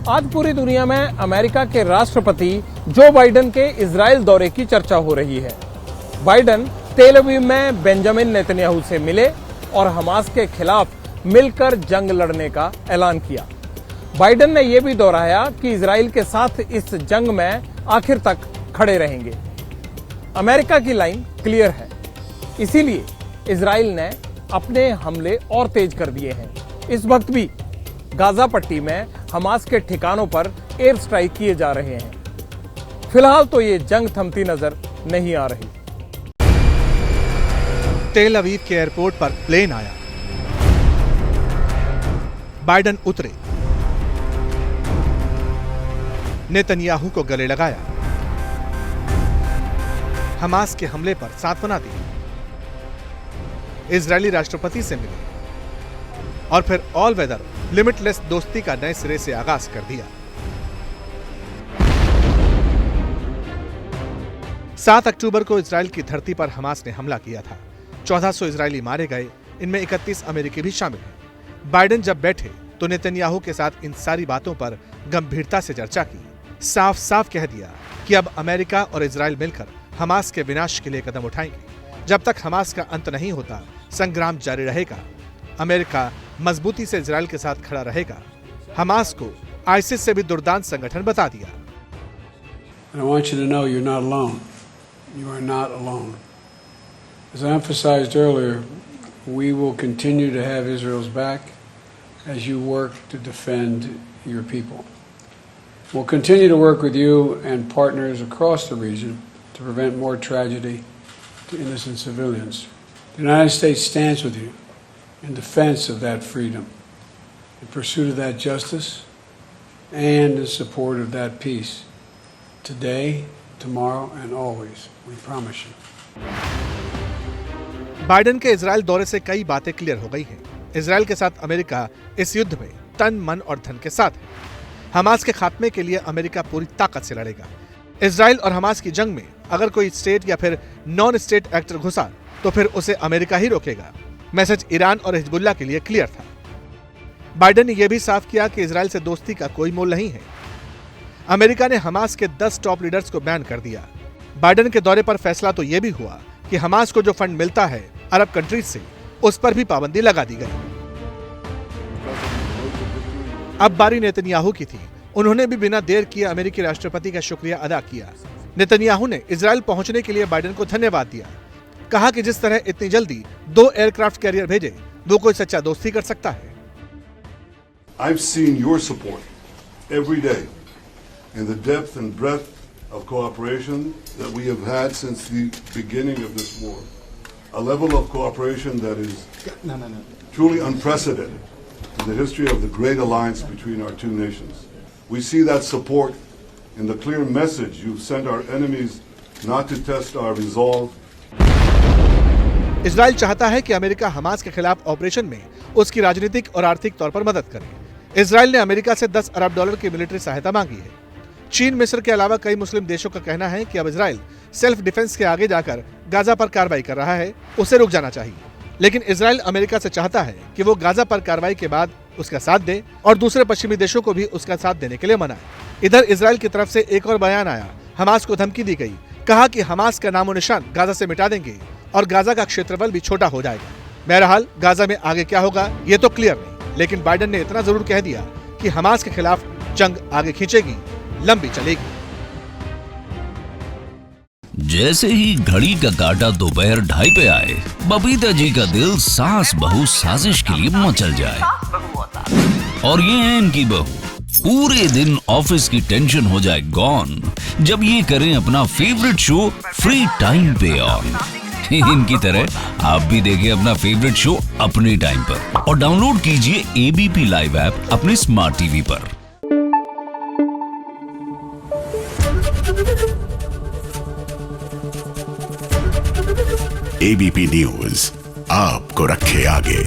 आज पूरी दुनिया में अमेरिका के राष्ट्रपति जो बाइडेन के इजराइल दौरे की चर्चा हो रही है। बाइडेन तेल अवीव में बेंजामिन नेतन्याहू से मिले और हमास के खिलाफ मिलकर जंग लड़ने का ऐलान किया। बाइडेन ने यह भी दोहराया कि इजराइल के साथ इस जंग में आखिर तक खड़े रहेंगे। अमेरिका की लाइन क्लियर है, इसीलिए इजराइल ने अपने हमले और तेज कर दिए हैं। इस वक्त भी गाजा पट्टी में हमास के ठिकानों पर एयर स्ट्राइक किए जा रहे हैं। फिलहाल तो ये जंग थमती नजर नहीं आ रही। तेल अवीव के एयरपोर्ट पर प्लेन आया, बाइडेन उतरे, नेतन्याहू को गले लगाया, हमास के हमले पर सांत्वना दी, इजरायली राष्ट्रपति से मिले और फिर ऑल वेदर लिमिटलेस दोस्ती का नए सिरे से आगाज कर दिया। 7 अक्टूबर को इजराइल की धरती पर हमास ने हमला किया था। 1400 इजरायली मारे गए, इनमें 31 अमेरिकी भी शामिल हैं। बाइडेन जब बैठे तो नेतन्याहू के साथ इन सारी बातों पर गंभीरता से चर्चा की। साफ साफ कह दिया कि अब अमेरिका और इजराइल मिलकर हमास के विनाश के लिए कदम उठाएंगे। जब तक हमास का अंत नहीं होता, संग्राम जारी रहेगा। अमेरिका मजबूती से इजराइल के साथ खड़ा रहेगा। हमास को आईसिस से भी दुर्दांत संगठन बता दिया। I want you to know you're not alone. You are not alone. As I emphasized earlier, we will continue to have Israel's back as you work to defend your people. We'll continue to work with you and partners across the region to prevent more tragedy to innocent civilians. The United States stands with you in defense of that freedom, in pursuit of that justice, and in support of that peace. Today, tomorrow, and always, we promise you. Biden के Israel दौरे से कई बातें clear हो गई हैं। Israel के साथ अमेरिका इस युद्ध में तन, मन और धन के साथ है। हमास के खात्मे के लिए अमेरिका पूरी ताकत से लड़ेगा। इजराइल और हमास की जंग में अगर कोई स्टेट या फिर नॉन स्टेट एक्टर घुसा तो फिर उसे अमेरिका ही रोकेगा। मैसेज ईरान और हिजबुल्लाह के लिए क्लियर था। बाइडेन ने यह भी साफ किया कि इजराइल से दोस्ती का कोई मोल नहीं है। अमेरिका ने हमास के 10 टॉप लीडर्स को बैन कर दिया। बाइडेन के दौरे पर फैसला तो यह भी हुआ कि हमास को जो फंड मिलता है अरब कंट्रीज से, उस पर भी पाबंदी लगा दी गई। अब बारी नेतन्याहू की थी। उन्होंने भी बिना देर किए अमेरिकी राष्ट्रपति का शुक्रिया अदा किया। नेतन्याहू ने इजराइल पहुंचने के लिए बाइडेन को धन्यवाद दिया। कहा कि जिस तरह इतनी जल्दी 2 एयरक्राफ्ट कैरियर भेजे, वो कोई सच्चा दोस्ती कर सकता है। I've seen your support every day in the depth and breadth of cooperation that we have had since the beginning of this war. A level of cooperation that is truly unprecedented in the history of the great alliance between our two nations. We see that support in the clear message you've sent our enemies not to test our resolve. Israel चाहता है कि America Hamas के खिलाफ operation में उसकी राजनीतिक और आर्थिक तौर पर मदद करे। इजराइल ने अमेरिका से $10 अरब की मिलिट्री सहायता मांगी है। चीन, मिस्र के अलावा कई मुस्लिम देशों का कहना है कि अब इजराइल सेल्फ डिफेंस के आगे जाकर गाजा पर कार्रवाई कर रहा है, उसे रुक जाना चाहिए। लेकिन इजराइल अमेरिका से चाहता है कि वो गाजा पर कार्रवाई के बाद उसका साथ दे और दूसरे पश्चिमी देशों को भी उसका साथ देने के लिए मनाए। इधर इजराइल की तरफ से एक और बयान आया। हमास को धमकी दी गई। कहा कि हमास का नामो निशान गाजा से मिटा देंगे और गाजा का क्षेत्रफल भी छोटा हो जाएगा। बहरहाल गाजा में आगे क्या होगा ये तो क्लियर नहीं, लेकिन बाइडेन ने इतना जरूर कह दिया कि हमास के खिलाफ जंग आगे खींचेगी, लंबी चलेगी। जैसे ही घड़ी का काटा दोपहर 2:30 पे आए, बबीता जी का दिल सास बहू साजिश के लिए मचल जाए। और ये है इनकी बहू, पूरे दिन ऑफिस की टेंशन हो जाए गॉन जब ये करें अपना फेवरेट शो फ्री टाइम पे ऑन। इनकी तरह आप भी देखें अपना फेवरेट शो अपने टाइम पर और डाउनलोड कीजिए एबीपी लाइव ऐप अपने स्मार्ट टीवी पर। एबीपी न्यूज आपको रखे आगे।